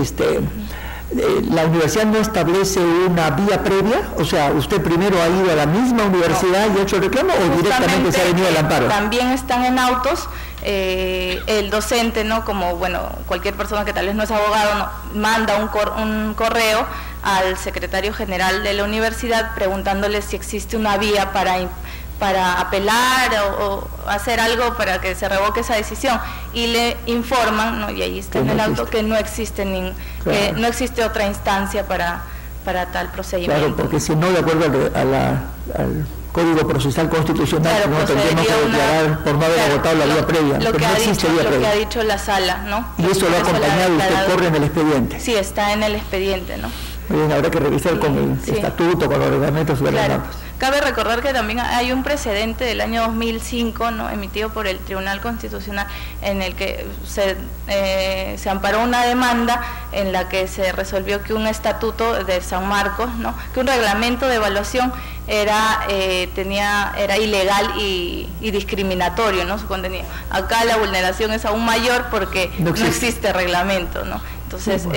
¿la universidad no establece una vía previa? O sea, ¿usted primero ha ido a la misma universidad y ha hecho reclamo o directamente se ha venido al amparo? También están en autos, el docente, ¿no? Como, bueno, cualquier persona que tal vez no es abogado, ¿no? Manda un correo al secretario general de la universidad preguntándole si existe una vía para apelar o hacer algo para que se revoque esa decisión, y le informan, ¿no? Y ahí está en el auto, que no existe no existe otra instancia para tal procedimiento. Claro, porque si no, de acuerdo al Código Procesal Constitucional, claro, no tendríamos que declarar por no haber agotado la vía previa. Lo que ha dicho la sala, ¿no? Y eso lo ha acompañado y usted corre en el expediente. Sí, está en el expediente, ¿no? Muy bien, habrá que revisar con el estatuto, con los reglamentos sobre las normas. Cabe recordar que también hay un precedente del año 2005, ¿no? Emitido por el Tribunal Constitucional, en el que se amparó una demanda en la que se resolvió que un estatuto de San Marcos, ¿no? Que un reglamento de evaluación era ilegal y discriminatorio, ¿no? Su contenido. Acá la vulneración es aún mayor porque no existe reglamento, ¿no? Entonces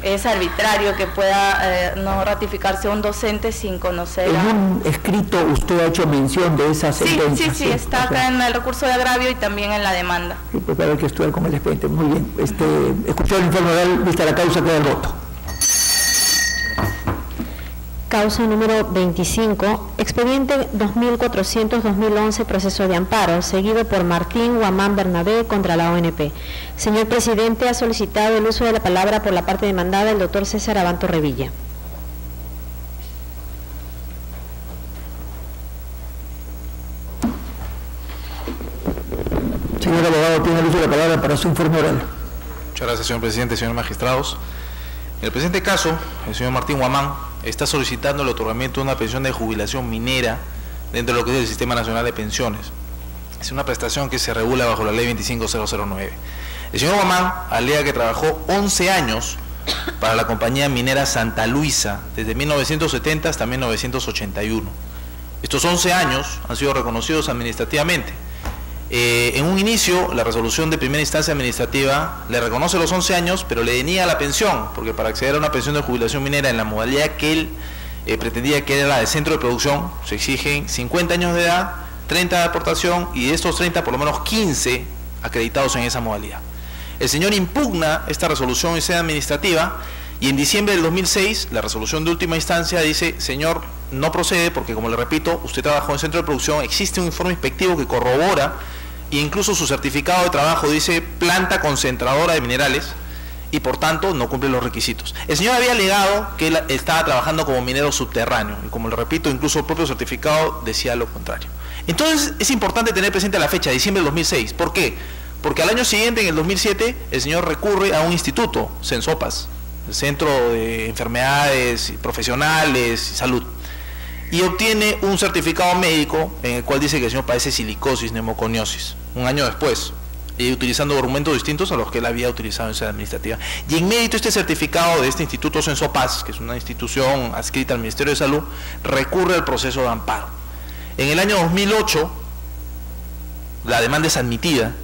es arbitrario que pueda no ratificarse un docente sin conocer. En un escrito usted ha hecho mención de esa sentencia. Sí, está acá en el recurso de agravio y también en la demanda. Sí, pues habrá que estudiar con el expediente. Muy bien. Escuchado el informe oral, vista la causa, queda el voto. causa número 25, expediente 2400-2011, proceso de amparo, seguido por Martín Guamán Bernabé contra la ONP. Señor presidente, ha solicitado el uso de la palabra por la parte demandada el doctor César Abanto Revilla. Señor abogado, tiene el uso de la palabra para su informe oral. Muchas gracias, señor presidente, señores magistrados. En el presente caso, el señor Martín Guamán está solicitando el otorgamiento de una pensión de jubilación minera dentro de lo que es el Sistema Nacional de Pensiones. Es una prestación que se regula bajo la Ley 25009. El señor Guamán alega que trabajó 11 años para la compañía minera Santa Luisa, desde 1970 hasta 1981. Estos 11 años han sido reconocidos administrativamente. En un inicio, la resolución de primera instancia administrativa le reconoce los 11 años, pero le deniega la pensión, porque para acceder a una pensión de jubilación minera en la modalidad que él pretendía, que era la de centro de producción, se exigen 50 años de edad, 30 de aportación, y de estos 30, por lo menos 15 acreditados en esa modalidad. El señor impugna esta resolución en sede administrativa, y en diciembre del 2006, la resolución de última instancia dice: señor, no procede porque, como le repito, usted trabajó en centro de producción, existe un informe inspectivo que corrobora, e incluso su certificado de trabajo dice planta concentradora de minerales, y por tanto no cumple los requisitos. El señor había alegado que él estaba trabajando como minero subterráneo, y como le repito, incluso el propio certificado decía lo contrario. Entonces es importante tener presente la fecha, diciembre del 2006. ¿Por qué? Porque al año siguiente, en el 2007, el señor recurre a un instituto, Sensopas, el Centro de Enfermedades Profesionales y Salud, y obtiene un certificado médico en el cual dice que el señor padece silicosis, neumoconiosis, un año después, y utilizando documentos distintos a los que él había utilizado en sede administrativa. Y en mérito este certificado de este instituto Sensopas, que es una institución adscrita al Ministerio de Salud, recurre al proceso de amparo. En el año 2008, la demanda es admitida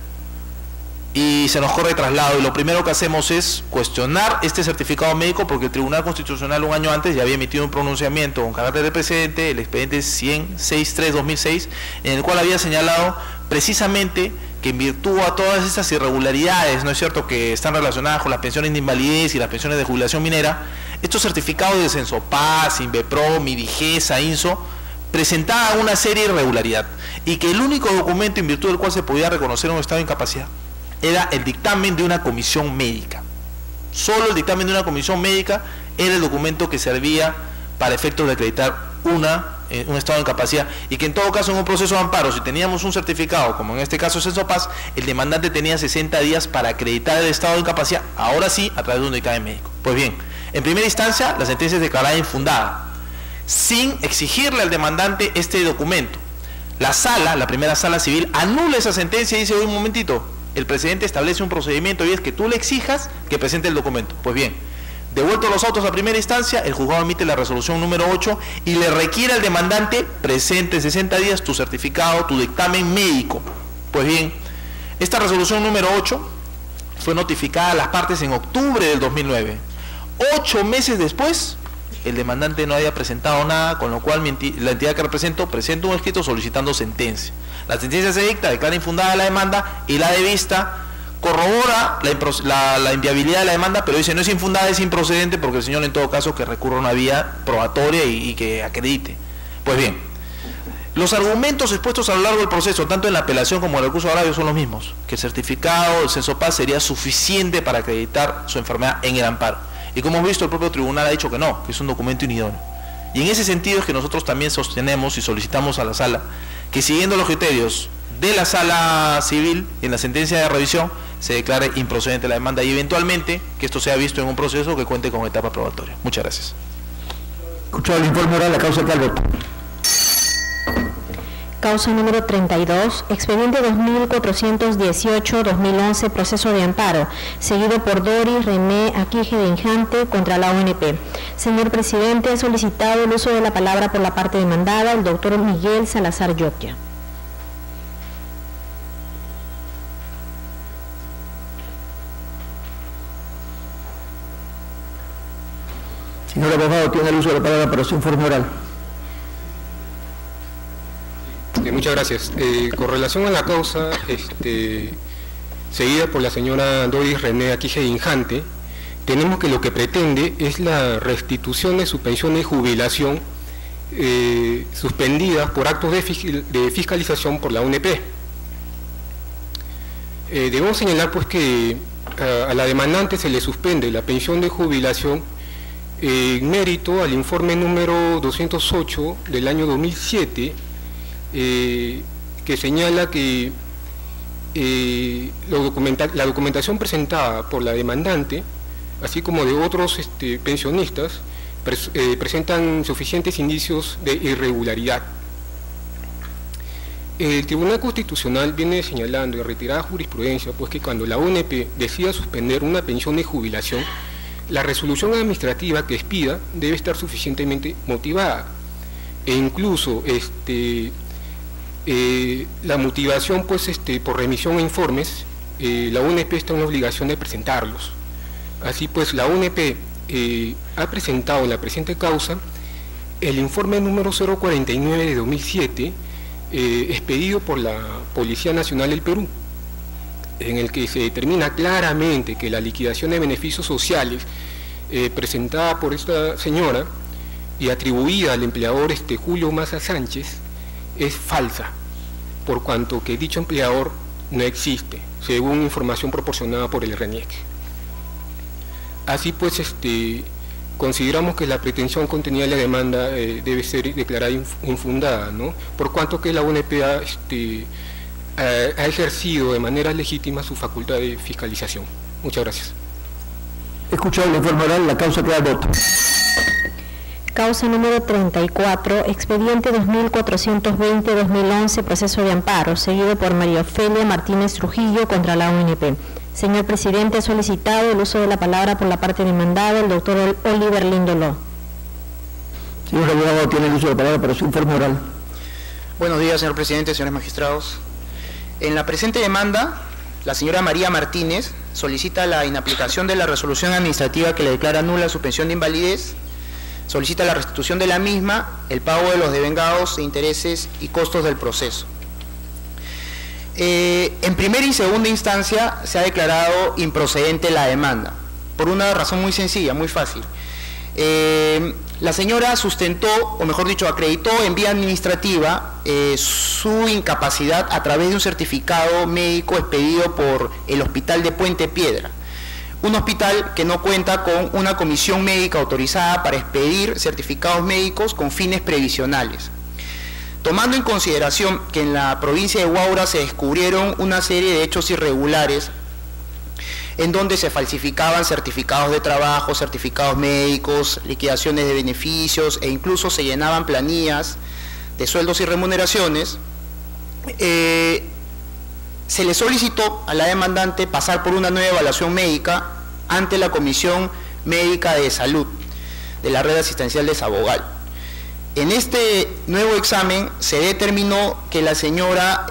y se nos corre traslado, y lo primero que hacemos es cuestionar este certificado médico, porque el Tribunal Constitucional un año antes ya había emitido un pronunciamiento con carácter de precedente, el expediente 100-63-2006, en el cual había señalado precisamente que en virtud a todas estas irregularidades, ¿no es cierto?, que están relacionadas con las pensiones de invalidez y las pensiones de jubilación minera, estos certificados de Sensopaz, Inbeprom, Midigesa, INSO, presentaban una serie de irregularidad, y que el único documento en virtud del cual se podía reconocer un estado de incapacidad era el dictamen de una comisión médica. Solo el dictamen de una comisión médica era el documento que servía para efectos de acreditar un estado de incapacidad, y que en todo caso en un proceso de amparo, si teníamos un certificado, como en este caso Sensopaz, el demandante tenía 60 días para acreditar el estado de incapacidad, ahora sí, a través de un dictamen médico. Pues bien, en primera instancia, la sentencia es declarada infundada, sin exigirle al demandante este documento. La sala, la primera sala civil, anula esa sentencia y dice: oye, un momentito, el presidente establece un procedimiento y es que tú le exijas que presente el documento. Pues bien, devueltos los autos a primera instancia, el juzgado emite la resolución número 8 y le requiere al demandante: presente en 60 días tu certificado, tu dictamen médico. Pues bien, esta resolución número 8 fue notificada a las partes en octubre del 2009. 8 meses después, el demandante no había presentado nada, con lo cual la entidad que represento presenta un escrito solicitando sentencia. La sentencia se dicta, declara infundada la demanda, y la de vista corrobora la inviabilidad de la demanda, pero dice: no es infundada, es improcedente, porque el señor en todo caso que recurra a una vía probatoria y que acredite. Pues bien, los argumentos expuestos a lo largo del proceso, tanto en la apelación como en el recurso agravio, son los mismos: que el certificado del Sensopaz sería suficiente para acreditar su enfermedad en el amparo. Y como hemos visto, el propio tribunal ha dicho que no, que es un documento inidóneo. Y en ese sentido es que nosotros también sostenemos y solicitamos a la sala que, siguiendo los criterios de la sala civil, en la sentencia de revisión se declare improcedente la demanda, y eventualmente que esto sea visto en un proceso que cuente con etapa probatoria. Muchas gracias. Escuchado el informe oral, la causa tal voto. Causa número 32, expediente 2418-2011, proceso de amparo, seguido por Doris René Aquije de Injante contra la ONP. Señor presidente, ha solicitado el uso de la palabra por la parte demandada el doctor Miguel Salazar Yoquia. Señor abogado, tiene el uso de la palabra para su informe oral. Muchas gracias. Con relación a la causa seguida por la señora Doris René Aquije de Injante, tenemos que lo que pretende es la restitución de su pensión de jubilación suspendidas por actos de fiscalización por la UNP. Debemos señalar pues que a la demandante se le suspende la pensión de jubilación en mérito al informe número 208 del año 2007, que señala que la documentación presentada por la demandante, así como de otros pensionistas, presentan suficientes indicios de irregularidad. El Tribunal Constitucional viene señalando y retirada jurisprudencia, pues que cuando la UNP decida suspender una pensión de jubilación, la resolución administrativa que expida debe estar suficientemente motivada, e incluso la motivación pues por remisión a informes, la UNP está en la obligación de presentarlos. Así pues, la UNP ha presentado en la presente causa el informe número 049 de 2007, expedido por la Policía Nacional del Perú, en el que se determina claramente que la liquidación de beneficios sociales presentada por esta señora y atribuida al empleador Julio Massa Sánchez es falsa, por cuanto que dicho empleador no existe, según información proporcionada por el RENIEC. Así pues, consideramos que la pretensión contenida en la demanda debe ser declarada infundada, ¿no? Por cuanto que la UNP ha ejercido de manera legítima su facultad de fiscalización. Muchas gracias. Escuchado el informe oral, la causa queda al voto. Causa número 34, expediente 2420-2011, proceso de amparo, seguido por María Ofelia Martínez Trujillo contra la UNP. Señor presidente, ha solicitado el uso de la palabra por la parte demandada, el doctor Oliver Lindoló. Señor abogado, tiene el uso de la palabra para su informe oral. Buenos días, señor presidente, señores magistrados. En la presente demanda, la señora María Martínez solicita la inaplicación de la resolución administrativa que le declara nula su pensión de invalidez, solicita la restitución de la misma, el pago de los devengados, intereses y costos del proceso. En primera y segunda instancia se ha declarado improcedente la demanda, por una razón muy sencilla, muy fácil. La señora sustentó, o mejor dicho, acreditó en vía administrativa su incapacidad a través de un certificado médico expedido por el Hospital de Puente Piedra, un hospital que no cuenta con una comisión médica autorizada para expedir certificados médicos con fines previsionales. Tomando en consideración que en la provincia de Huaura se descubrieron una serie de hechos irregulares en donde se falsificaban certificados de trabajo, certificados médicos, liquidaciones de beneficios e incluso se llenaban planillas de sueldos y remuneraciones, se le solicitó a la demandante pasar por una nueva evaluación médica ante la Comisión Médica de Salud de la Red Asistencial de Sabogal. En este nuevo examen se determinó que la señora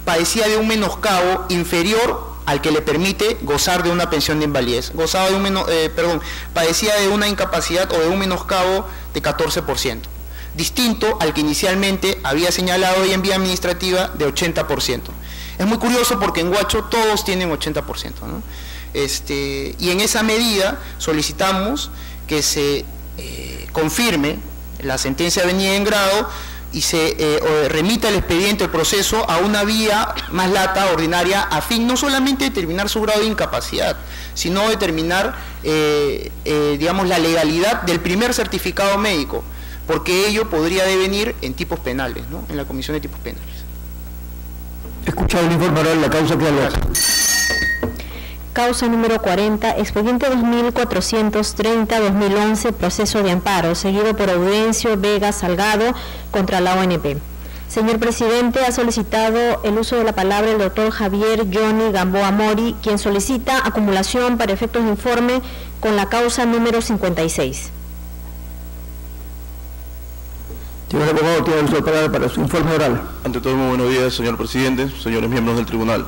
padecía de un menoscabo inferior al que le permite gozar de una pensión de invalidez. Padecía de una incapacidad o de un menoscabo de 14%, distinto al que inicialmente había señalado ella en vía administrativa de 80%. Es muy curioso porque en Huacho todos tienen 80%, ¿no? Y en esa medida solicitamos que se confirme la sentencia venida en grado y se remita el expediente, el proceso, a una vía más lata, ordinaria, a fin no solamente de determinar su grado de incapacidad, sino determinar, digamos, la legalidad del primer certificado médico, porque ello podría devenir en tipos penales, ¿no? En la Comisión de Tipos Penales. Escuchado el informe oral, la causa queda al voto. Causa número 40, expediente 2430-2011, proceso de amparo, seguido por Audencio Vega Salgado contra la ONP. Señor presidente, ha solicitado el uso de la palabra el doctor Javier Johnny Gamboa Mori, quien solicita acumulación para efectos de informe con la causa número 56. Señor abogado, tiene el uso de la palabra para su informe oral. Ante todo, muy buenos días, señor presidente, señores miembros del tribunal.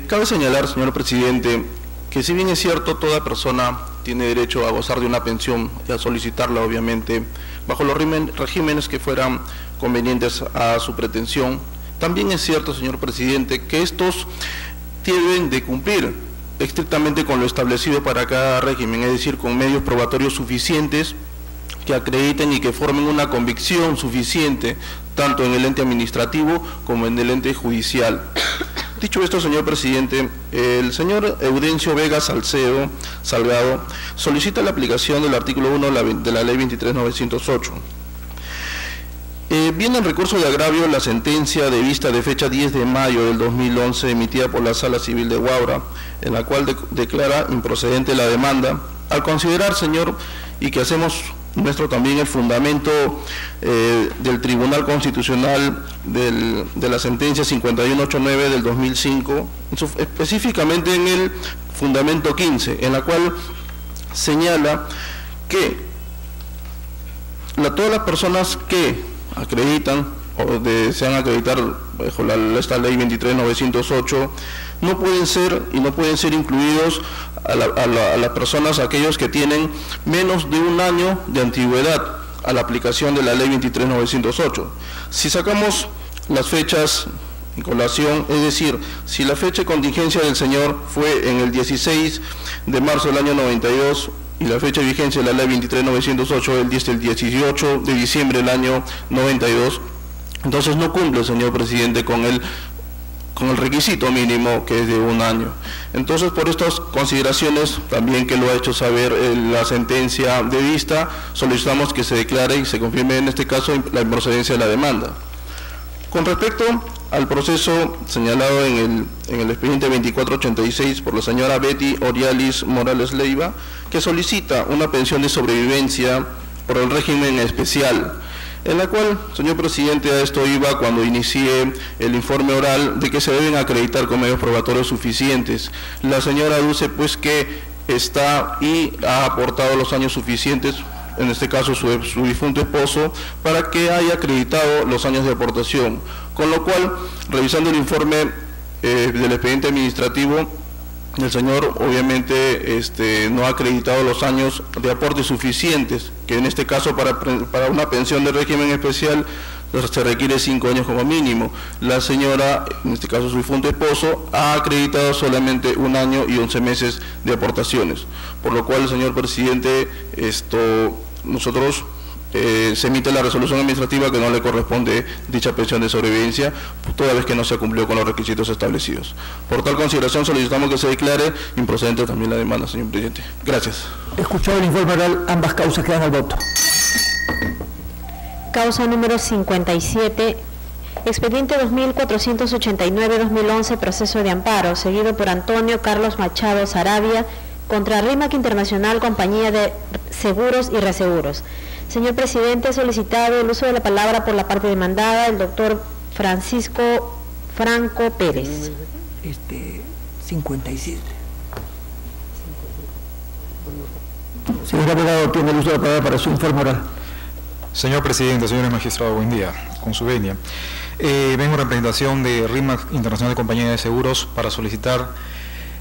Cabe señalar, señor presidente, que si bien es cierto, toda persona tiene derecho a gozar de una pensión y a solicitarla, obviamente, bajo los regímenes que fueran convenientes a su pretensión, también es cierto, señor presidente, que estos deben de cumplir estrictamente con lo establecido para cada régimen, es decir, con medios probatorios suficientes que acrediten y que formen una convicción suficiente, tanto en el ente administrativo como en el ente judicial. Dicho esto, señor presidente, el señor Eudencio Vega Salgado solicita la aplicación del artículo 1 de la ley 23.908. Viene en recurso de agravio la sentencia de vista de fecha 10 de mayo del 2011 emitida por la Sala Civil de Huaura, en la cual declara improcedente la demanda, al considerar, señor, y que hacemos nuestro también el fundamento del Tribunal Constitucional de la sentencia 5189 del 2005, específicamente en el fundamento 15, en la cual señala que todas las personas que acreditan o desean acreditar bajo esta ley 23.908 no pueden ser incluidos a las personas, aquellos que tienen menos de un año de antigüedad a la aplicación de la ley 23.908. Si sacamos las fechas en colación, es decir, si la fecha de contingencia del señor fue en el 16 de marzo del año 92 y la fecha de vigencia de la ley 23.908 el 18 de diciembre del año 92, entonces no cumple, señor presidente, con el requisito mínimo, que es de un año. Entonces, por estas consideraciones, también que lo ha hecho saber la sentencia de vista, solicitamos que se declare y se confirme en este caso la improcedencia de la demanda. Con respecto al proceso señalado en el expediente 2486 por la señora Betty Orialis Morales Leiva, que solicita una pensión de sobrevivencia por el régimen especial, en la cual, señor presidente, a esto iba cuando inicié el informe oral de que se deben acreditar con medios probatorios suficientes. La señora aduce pues que está y ha aportado los años suficientes, en este caso su difunto esposo, para que haya acreditado los años de aportación, con lo cual, revisando el informe del expediente administrativo, el señor obviamente no ha acreditado los años de aporte suficientes, que en este caso para una pensión de régimen especial se requiere 5 años como mínimo. La señora, en este caso su difunto esposo, ha acreditado solamente 1 año y 11 meses de aportaciones, por lo cual, señor presidente, nosotros se emite la resolución administrativa que no le corresponde dicha pensión de sobrevivencia, toda vez que no se cumplió con los requisitos establecidos. Por tal consideración solicitamos que se declare improcedente también la demanda, señor presidente. Gracias. Escuchado el informe oral, ambas causas quedan al voto. Causa número 57, expediente 2489-2011, proceso de amparo, seguido por Antonio Carlos Machado Sarabia, contra RIMAC Internacional, Compañía de Seguros y Reaseguros. Señor presidente, ha solicitado el uso de la palabra por la parte demandada, el doctor Francisco Franco Pérez. 57. Señor abogado, tiene el uso de la palabra para su informe oral. Señor presidente, señores magistrados, buen día. Con su venia. Vengo en representación de RIMAC Internacional, Compañía de Seguros, para solicitar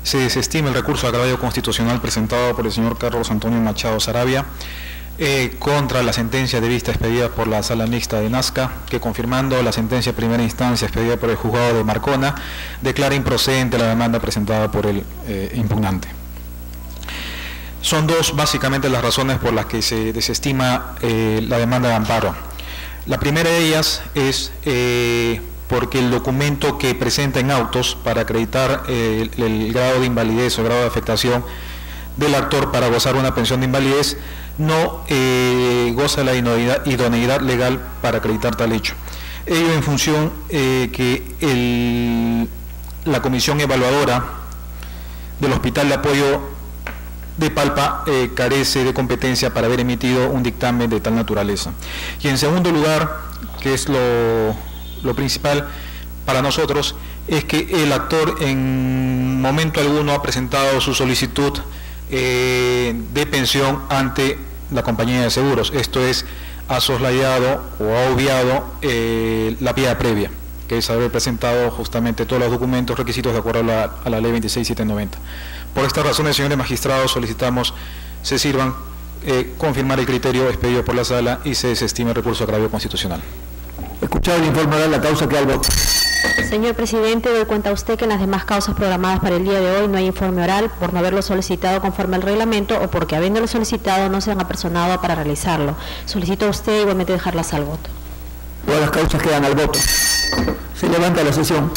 se desestime el recurso de agravio constitucional presentado por el señor Carlos Antonio Machado Sarabia contra la sentencia de vista expedida por la Sala Mixta de Nazca, que, confirmando la sentencia de primera instancia expedida por el juzgado de Marcona, declara improcedente la demanda presentada por el impugnante. Son dos básicamente las razones por las que se desestima la demanda de amparo. La primera de ellas es porque el documento que presenta en autos para acreditar el grado de invalidez o grado de afectación del actor para gozar una pensión de invalidez no goza la idoneidad legal para acreditar tal hecho. Ello en función que la comisión evaluadora del Hospital de Apoyo de Palpa carece de competencia para haber emitido un dictamen de tal naturaleza. Y en segundo lugar, que es lo principal para nosotros, es que el actor en momento alguno ha presentado su solicitud de pensión ante la compañía de seguros. Esto es, ha soslayado o ha obviado la vía previa, que es haber presentado justamente todos los documentos, requisitos de acuerdo a la ley 26790. Por estas razones, señores magistrados, solicitamos se sirvan confirmar el criterio expedido por la Sala y se desestime el recurso de agravio constitucional. Escuchado el informe oral, la causa queda al voto. Señor presidente, doy cuenta a usted que en las demás causas programadas para el día de hoy no hay informe oral por no haberlo solicitado conforme al reglamento o porque habiéndolo solicitado no se han apersonado para realizarlo. Solicito a usted igualmente dejarlas al voto. Todas las causas quedan al voto. Se levanta la sesión.